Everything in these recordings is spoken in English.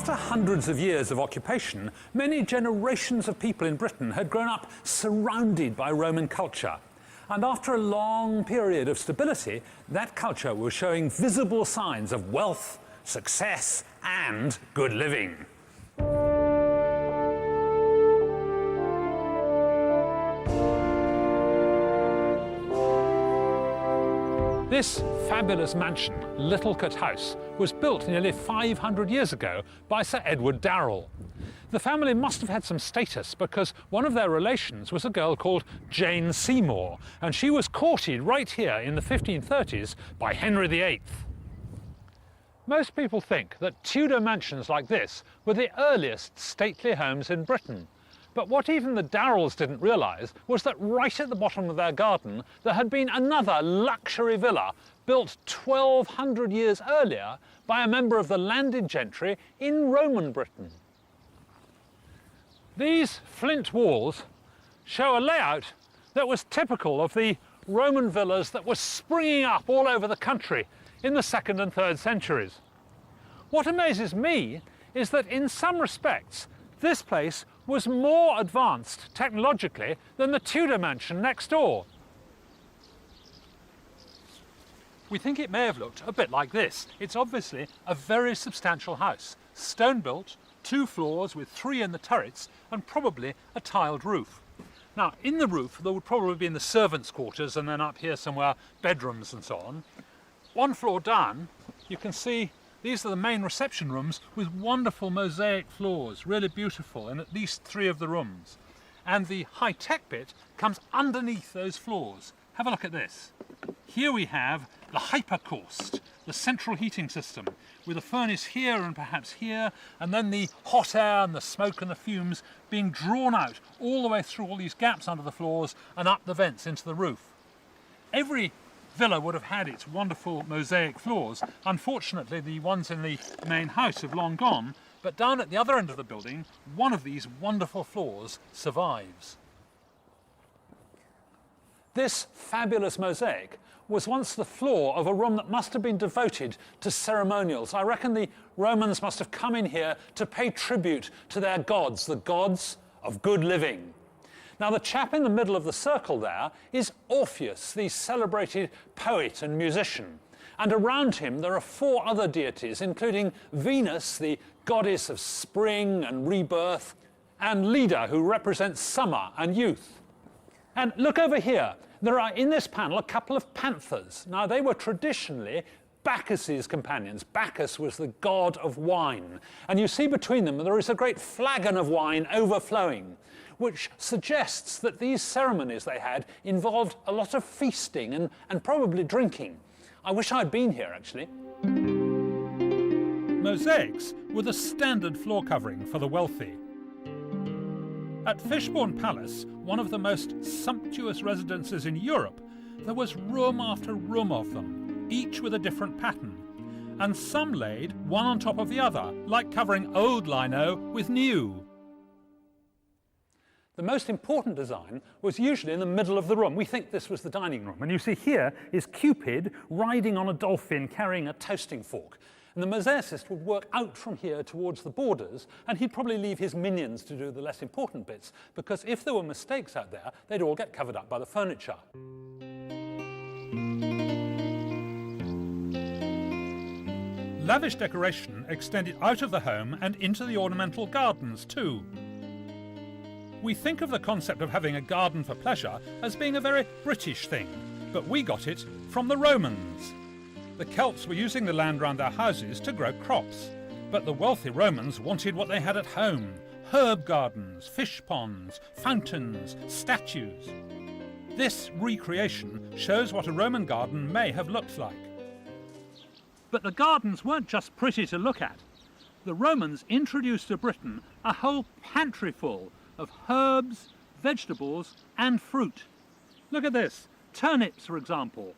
After hundreds of years of occupation, many generations of people in Britain had grown up surrounded by Roman culture. And after a long period of stability, that culture was showing visible signs of wealth, success, and good living. This fabulous mansion, Littlecote House, was built nearly 500 years ago by Sir Edward Darrell. The family must have had some status because one of their relations was a girl called Jane Seymour, and she was courted right here in the 1530s by Henry VIII. Most people think that Tudor mansions like this were the earliest stately homes in Britain. But what even the Darrells didn't realise was that right at the bottom of their garden there had been another luxury villa built 1200 years earlier by a member of the landed gentry in Roman Britain. These flint walls show a layout that was typical of the Roman villas that were springing up all over the country in the 2nd and 3rd centuries. What amazes me is that in some respects this place was more advanced technologically than the Tudor mansion next door. We think it may have looked a bit like this. It's obviously a very substantial house, stone built, 2 floors with 3 in the turrets and probably a tiled roof. Now in the roof there would probably be in the servants' quarters and then up here somewhere bedrooms and so on. 1 floor down you can see these are the main reception rooms with wonderful mosaic floors, really beautiful, in at least 3 of the rooms. And the high-tech bit comes underneath those floors. Have a look at this. Here we have the hypercaust, the central heating system, with a furnace here and perhaps here, and then the hot air and the smoke and the fumes being drawn out all the way through all these gaps under the floors and up the vents into the roof. Every villa would have had its wonderful mosaic floors. Unfortunately, the ones in the main house have long gone, but down at the other end of the building, one of these wonderful floors survives. This fabulous mosaic was once the floor of a room that must have been devoted to ceremonials. I reckon the Romans must have come in here to pay tribute to their gods, the gods of good living. Now the chap in the middle of the circle there is Orpheus, the celebrated poet and musician. And around him there are 4 other deities, including Venus, the goddess of spring and rebirth, and Leda, who represents summer and youth. And look over here, there are in this panel a couple of panthers. Now they were traditionally Bacchus's companions. Bacchus was the god of wine. And you see between them there is a great flagon of wine overflowing, which suggests that these ceremonies they had involved a lot of feasting and probably drinking. I wish I'd been here, actually. Mosaics were the standard floor covering for the wealthy. At Fishbourne Palace, one of the most sumptuous residences in Europe, there was room after room of them, each with a different pattern, and some laid one on top of the other, like covering old lino with new. The most important design was usually in the middle of the room. We think this was the dining room. And you see here is Cupid riding on a dolphin carrying a toasting fork. And the mosaicist would work out from here towards the borders, and he'd probably leave his minions to do the less important bits, because if there were mistakes out there, they'd all get covered up by the furniture. Lavish decoration extended out of the home and into the ornamental gardens too. We think of the concept of having a garden for pleasure as being a very British thing, but we got it from the Romans. The Celts were using the land around their houses to grow crops, but the wealthy Romans wanted what they had at home: herb gardens, fish ponds, fountains, statues. This recreation shows what a Roman garden may have looked like. But the gardens weren't just pretty to look at. The Romans introduced to Britain a whole pantry full of herbs, vegetables and fruit. Look at this, turnips for example,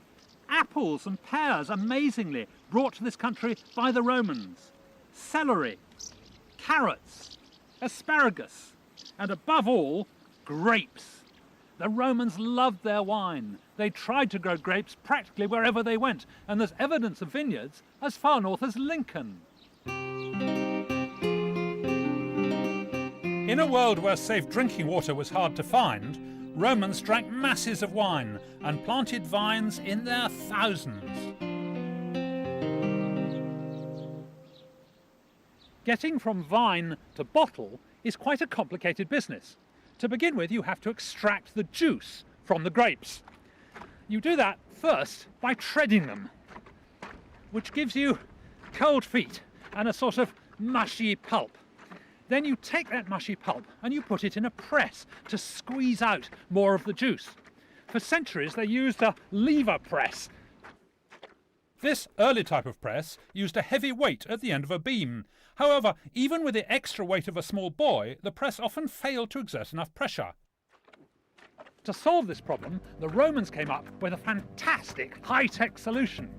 apples and pears amazingly brought to this country by the Romans, celery, carrots, asparagus, and above all, grapes. The Romans loved their wine. They tried to grow grapes practically wherever they went, and there's evidence of vineyards as far north as Lincoln. In a world where safe drinking water was hard to find, Romans drank masses of wine and planted vines in their thousands. Getting from vine to bottle is quite a complicated business. To begin with, you have to extract the juice from the grapes. You do that first by treading them, which gives you cold feet and a sort of mushy pulp. Then you take that mushy pulp and you put it in a press to squeeze out more of the juice. For centuries they used a lever press. This early type of press used a heavy weight at the end of a beam. However, even with the extra weight of a small boy, the press often failed to exert enough pressure. To solve this problem, the Romans came up with a fantastic high-tech solution.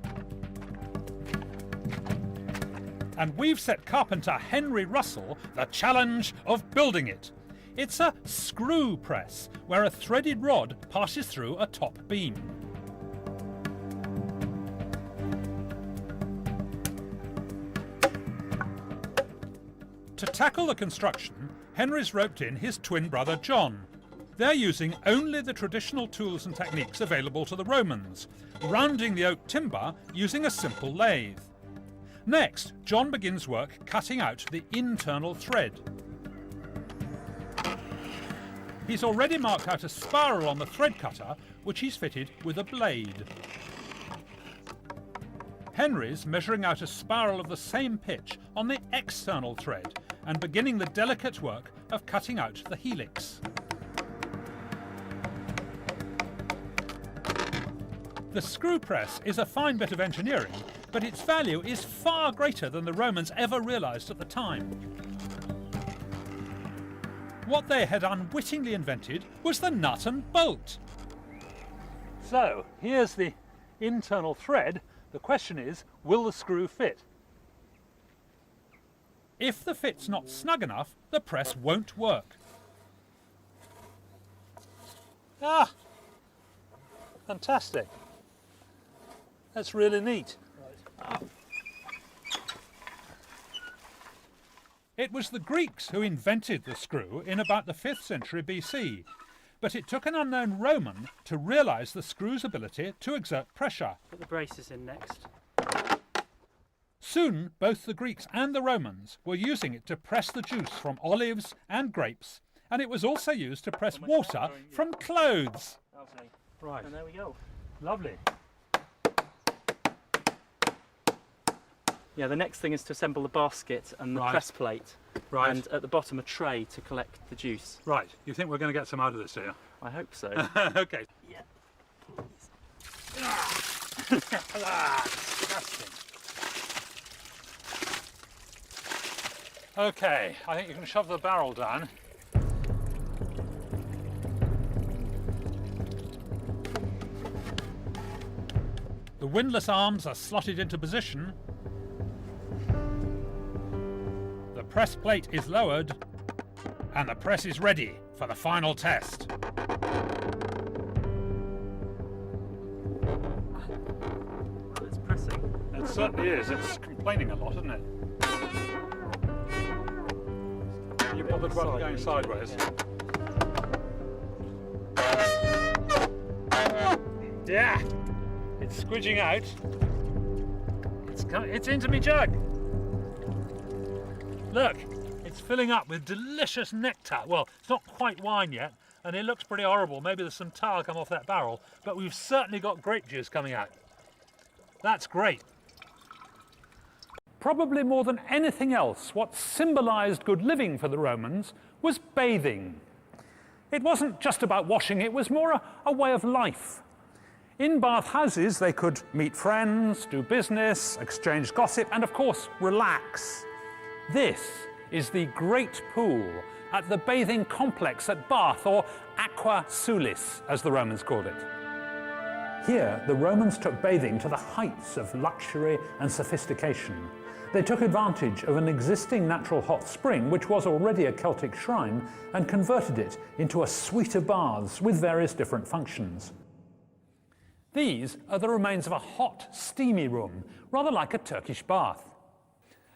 And we've set carpenter Henry Russell the challenge of building it. It's a screw press, where a threaded rod passes through a top beam. To tackle the construction, Henry's roped in his twin brother John. They're using only the traditional tools and techniques available to the Romans, rounding the oak timber using a simple lathe. Next, John begins work cutting out the internal thread. He's already marked out a spiral on the thread cutter, which he's fitted with a blade. Henry's measuring out a spiral of the same pitch on the external thread and beginning the delicate work of cutting out the helix. The screw press is a fine bit of engineering, but its value is far greater than the Romans ever realised at the time. What they had unwittingly invented was the nut and bolt. So, here's the internal thread. The question is, will the screw fit? If the fit's not snug enough, the press won't work. Ah! Fantastic. That's really neat. It was the Greeks who invented the screw in about the 5th century BC, but it took an unknown Roman to realise the screw's ability to exert pressure. Put the braces in next. Soon, both the Greeks and the Romans were using it to press the juice from olives and grapes, and it was also used to press water from clothes. Right. And there we go. Lovely. Yeah, the next thing is to assemble the basket and the press plate. Right. And at the bottom a tray to collect the juice. Right. You think we're going to get some out of this, do you? I hope so. Okay. Yeah. Disgusting. Okay, I think you can shove the barrel down. The windlass arms are slotted into position. The press plate is lowered, and the press is ready for the final test. It's pressing. It certainly is. It's complaining a lot, isn't it? You bothered about going sideways? Yeah! It's squidging out. It's into me jug. Look, it's filling up with delicious nectar. Well, it's not quite wine yet, and it looks pretty horrible. Maybe there's some tar come off that barrel, but we've certainly got grape juice coming out. That's great. Probably more than anything else, what symbolised good living for the Romans was bathing. It wasn't just about washing, it was more a way of life. In bathhouses, they could meet friends, do business, exchange gossip, and of course, relax. This is the Great Pool at the bathing complex at Bath, or Aqua Sulis, as the Romans called it. Here, the Romans took bathing to the heights of luxury and sophistication. They took advantage of an existing natural hot spring, which was already a Celtic shrine, and converted it into a suite of baths with various different functions. These are the remains of a hot, steamy room, rather like a Turkish bath.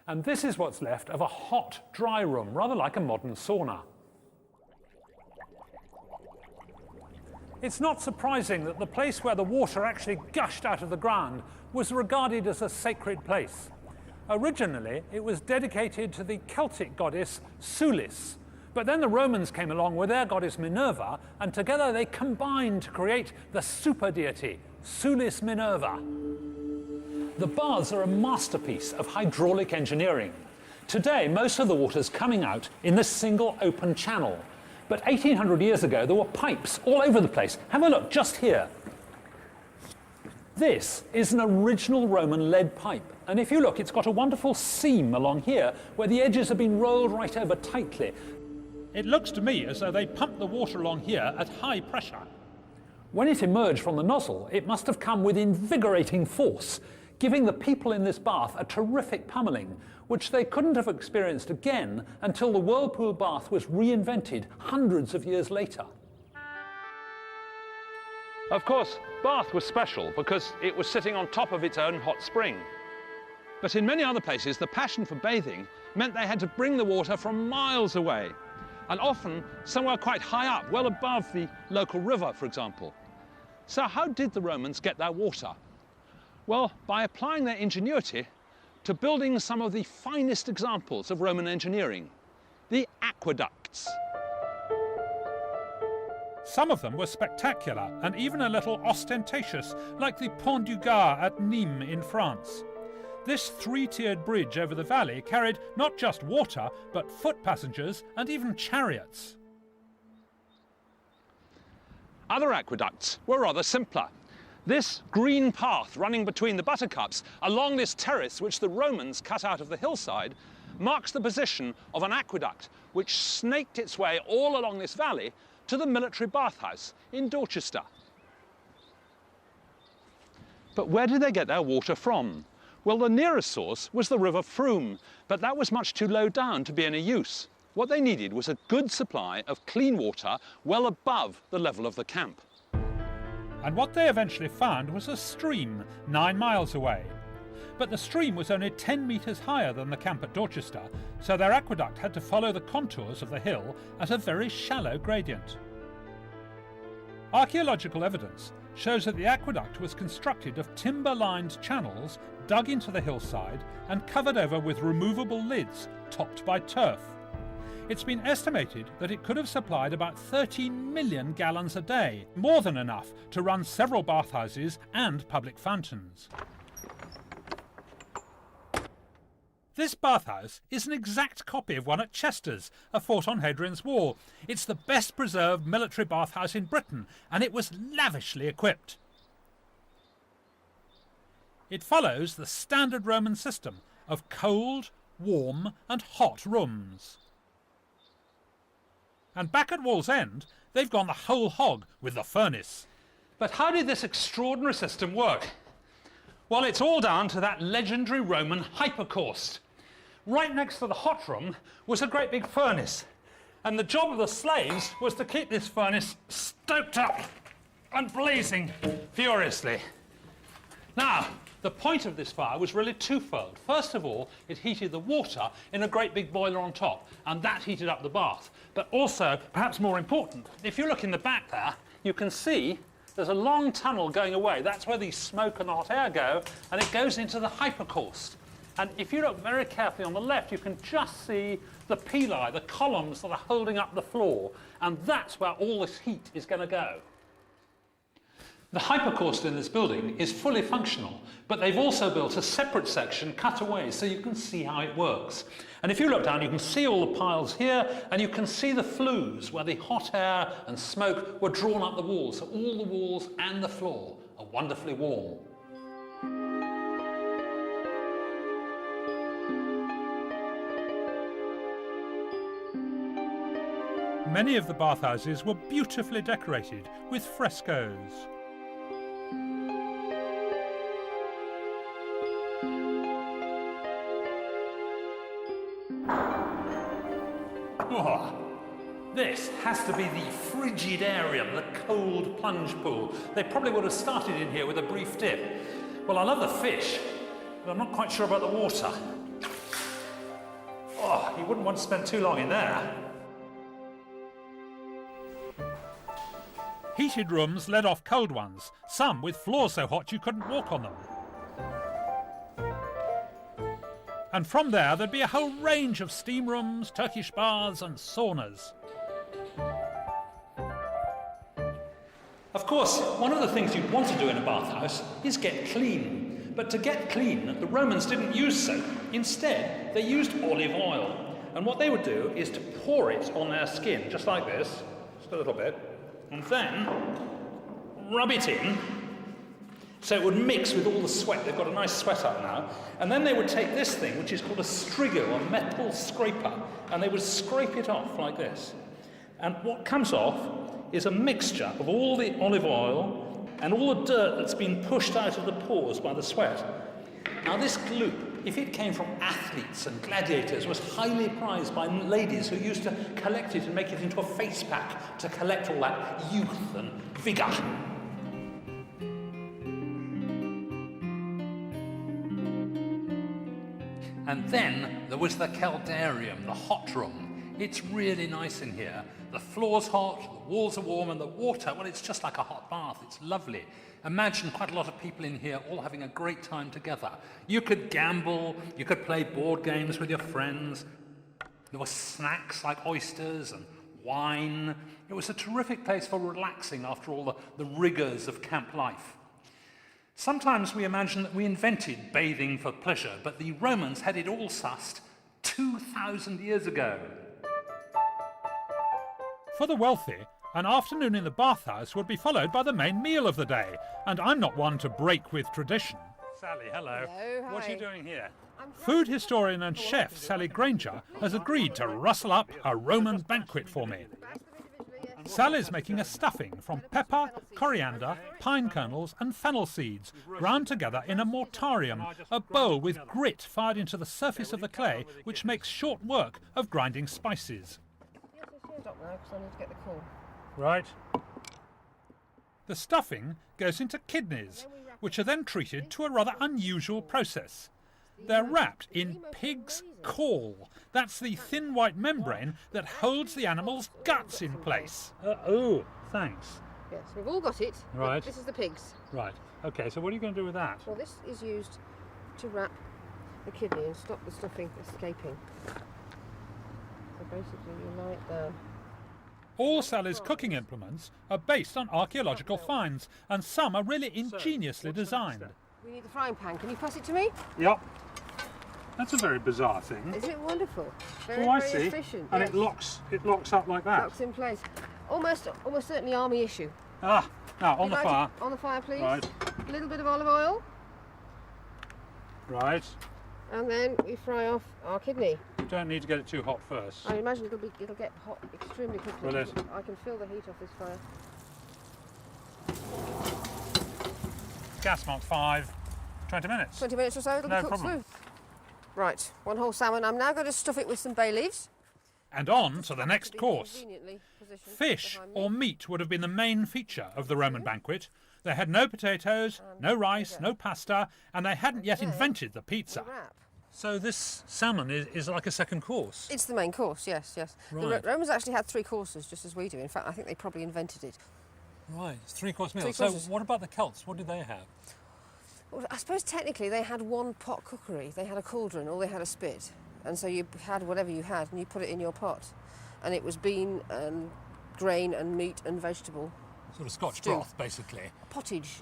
And this is what's left of a hot, dry room, rather like a modern sauna. It's not surprising that the place where the water actually gushed out of the ground was regarded as a sacred place. Originally, it was dedicated to the Celtic goddess Sulis, but then the Romans came along with their goddess Minerva, and together they combined to create the super deity, Sulis Minerva. The baths are a masterpiece of hydraulic engineering. Today, most of the water's coming out in this single open channel. But 1800 years ago, there were pipes all over the place. Have a look, just here. This is an original Roman lead pipe. And if you look, it's got a wonderful seam along here where the edges have been rolled right over tightly. It looks to me as though they pumped the water along here at high pressure. When it emerged from the nozzle, it must have come with invigorating force, giving the people in this bath a terrific pummeling, which they couldn't have experienced again until the whirlpool bath was reinvented hundreds of years later. Of course, Bath was special because it was sitting on top of its own hot spring. But in many other places, the passion for bathing meant they had to bring the water from miles away, and often somewhere quite high up, well above the local river, for example. So how did the Romans get their water? Well, by applying their ingenuity to building some of the finest examples of Roman engineering, the aqueducts. Some of them were spectacular and even a little ostentatious, like the Pont du Gard at Nîmes in France. This three-tiered bridge over the valley carried not just water, but foot passengers and even chariots. Other aqueducts were rather simpler. This green path running between the buttercups along this terrace which the Romans cut out of the hillside marks the position of an aqueduct which snaked its way all along this valley to the military bathhouse in Dorchester. But where did they get their water from? Well, the nearest source was the River Frome, but that was much too low down to be any use. What they needed was a good supply of clean water well above the level of the camp. And what they eventually found was a stream 9 miles away. But the stream was only 10 metres higher than the camp at Dorchester, so their aqueduct had to follow the contours of the hill at a very shallow gradient. Archaeological evidence shows that the aqueduct was constructed of timber-lined channels dug into the hillside and covered over with removable lids topped by turf. It's been estimated that it could have supplied about 13 million gallons a day, more than enough to run several bathhouses and public fountains. This bathhouse is an exact copy of one at Chester's, a fort on Hadrian's Wall. It's the best preserved military bathhouse in Britain, and it was lavishly equipped. It follows the standard Roman system of cold, warm and hot rooms. And back at Wallsend, they've gone the whole hog with the furnace. But how did this extraordinary system work? Well, it's all down to that legendary Roman hypocaust. Right next to the hot room was a great big furnace, and the job of the slaves was to keep this furnace stoked up and blazing furiously. Now, the point of this fire was really twofold. First of all, it heated the water in a great big boiler on top, and that heated up the bath. But also, perhaps more important, if you look in the back there, you can see there's a long tunnel going away. That's where the smoke and the hot air go, and it goes into the hypocaust. And if you look very carefully on the left, you can just see the pili, the columns that are holding up the floor, and that's where all this heat is going to go. The hypocaust in this building is fully functional, but they've also built a separate section cut away so you can see how it works. And if you look down, you can see all the piles here, and you can see the flues where the hot air and smoke were drawn up the walls. So all the walls and the floor are wonderfully warm. Many of the bathhouses were beautifully decorated with frescoes. Oh, this has to be the frigidarium, the cold plunge pool. They probably would have started in here with a brief dip. Well, I love the fish, but I'm not quite sure about the water. Oh, you wouldn't want to spend too long in there. Heated rooms led off cold ones, some with floors so hot you couldn't walk on them. And from there, there'd be a whole range of steam rooms, Turkish baths and saunas. Of course, one of the things you'd want to do in a bathhouse is get clean. But to get clean, the Romans didn't use soap. Instead, they used olive oil. And what they would do is to pour it on their skin, just like this, just a little bit, and then rub it in so it would mix with all the sweat. They've got a nice sweat up now. And then they would take this thing, which is called a strigo, a metal scraper, and they would scrape it off like this. And what comes off is a mixture of all the olive oil and all the dirt that's been pushed out of the pores by the sweat. Now this gloop, if it came from athletes and gladiators, was highly prized by ladies who used to collect it and make it into a face pack to collect all that youth and vigour. And then there was the Caldarium, the hot room. It's really nice in here. The floor's hot, the walls are warm, and the water, well, it's just like a hot bath. It's lovely. Imagine quite a lot of people in here all having a great time together. You could gamble, you could play board games with your friends. There were snacks like oysters and wine. It was a terrific place for relaxing after all the rigours of camp life. Sometimes we imagine that we invented bathing for pleasure, but the Romans had it all sussed 2,000 years ago. For the wealthy, an afternoon in the bathhouse would be followed by the main meal of the day, and I'm not one to break with tradition. Sally, hello. Hello, What are you hi. doing here? Food historian and chef Sally Granger has agreed to rustle up a Roman banquet for me. Sally's making a stuffing from pepper, coriander, pine kernels and fennel seeds, ground together in a mortarium, a bowl with grit fired into the surface of the clay, which makes short work of grinding spices. Stop now, 'cause I need to get the call. Right. The stuffing goes into kidneys, which are then treated to a rather unusual process. They're wrapped in pig's caul. That's the thin white membrane that holds the animal's guts in place. Oh, thanks. Yes, we've all got it. but Right. This is the pigs. Right. Okay, so what are you going to do with that? Well, this is used to wrap the kidney and stop the stuffing escaping. So basically, you lie it down. All Sally's cooking implements are based on archaeological finds, and some are really ingeniously designed. We need the frying pan. Can you pass it to me? Yep. That's a very bizarre thing. Isn't it wonderful? Very, Oh, I very see. efficient. And yes. it locks up like that. Locks in place. Almost certainly army issue. Ah, now on the Light it fire. On the fire, please. Right. A little bit of olive oil, Right. and then we fry off our kidney. You don't need to get it too hot first. I imagine it'll get hot extremely quickly. Will it? I can feel the heat off this fire. Gas mark 5. 20 minutes. 20 minutes or so, it'll No be cooked problem. through. Right, one whole salmon. I'm now going to stuff it with some bay leaves. And on to the next Be course. conveniently positioned Fish behind me. or meat would have been the main feature of the Roman banquet. They had no potatoes, no rice, no pasta, and they hadn't yet invented the pizza. We wrap. So this salmon is like a second course. It's the main course, yes, yes. Right. The Romans actually had 3 courses, just as we do. In fact, I think they probably invented it. Right, it's 3-course meal. Three So courses. what about the Celts? What did they have? Well, I suppose technically they had one pot cookery. They had a cauldron or they had a spit. And so you had whatever you had and you put it in your pot. And it was bean and grain and meat and vegetable. Sort of Scotch Stew. broth, basically. Pottage.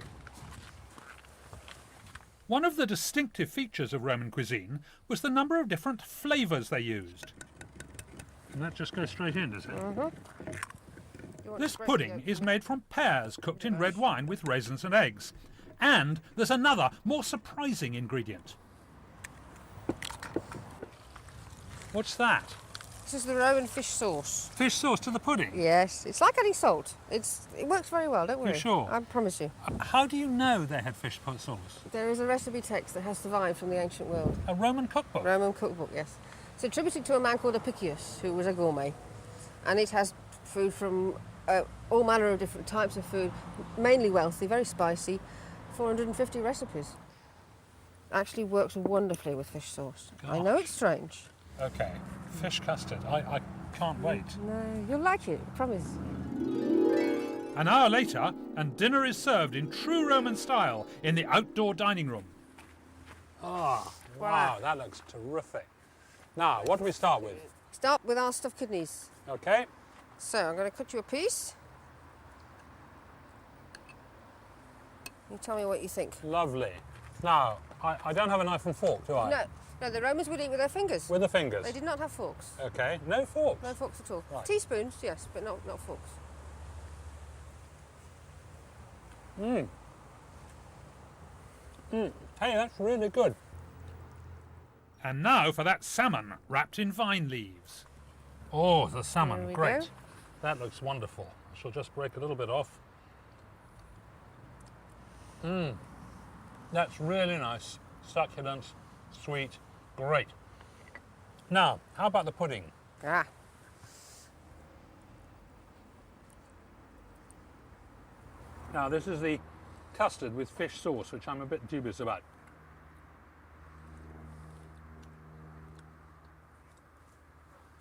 One of the distinctive features of Roman cuisine was the number of different flavours they used. And that just goes straight in, does it? You want This to break pudding the is made from pears cooked in red wine with raisins and eggs. And there's another, more surprising ingredient. What's that? This is the Roman fish sauce. Fish sauce to the pudding? Yes, it's like adding salt. It works very well, don't worry. You're sure? I promise you. How do you know they had fish sauce? There is a recipe text that has survived from the ancient world. A Roman cookbook? Roman cookbook, yes. It's attributed to a man called Apicius, who was a gourmet. And it has food from all manner of different types of food, mainly wealthy, very spicy, 450 recipes. Actually works wonderfully with fish sauce. I know it's strange. Okay, fish custard. I can't wait. No, you'll like it, I promise. An hour later, and dinner is served in true Roman style in the outdoor dining room. Ah, wow, that looks terrific. Now, what do we start with? Start with our stuffed kidneys. Okay. So I'm going to cut you a piece. You tell me what you think. Lovely. Now, I don't have a knife and fork, do I? No, the Romans would eat with their fingers. With the fingers? They did not have forks. Okay, no forks? No forks at all. Right. Teaspoons, yes, but not forks. Hey, that's really good. And now for that salmon wrapped in vine leaves. Oh, the There salmon, we great. go. That looks wonderful. I shall just break a little bit off. That's really nice. Succulent, sweet, great. Now, how about the pudding? Ah, Now, this is the custard with fish sauce, which I'm a bit dubious about.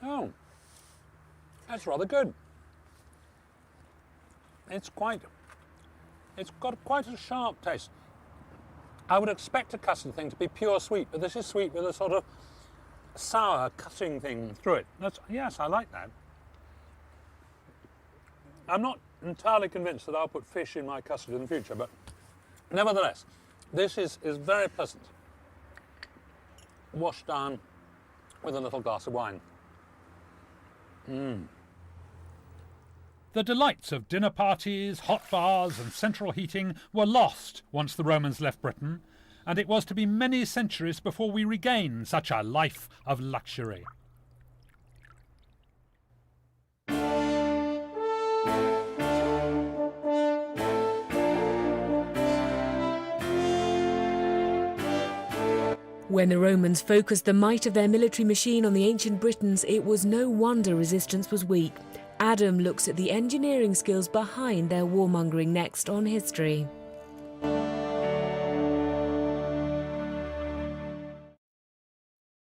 Oh, that's rather good. It's got quite a sharp taste. I would expect a custard thing to be pure sweet, but this is sweet with a sort of sour cutting thing through it. Yes, I like that. I'm not entirely convinced that I'll put fish in my custard in the future, but nevertheless, this is very pleasant. Washed down with a little glass of wine. The delights of dinner parties, hot baths and central heating were lost once the Romans left Britain, and it was to be many centuries before we regained such a life of luxury. When the Romans focused the might of their military machine on the ancient Britons, it was no wonder resistance was weak. Adam looks at the engineering skills behind their warmongering next on History.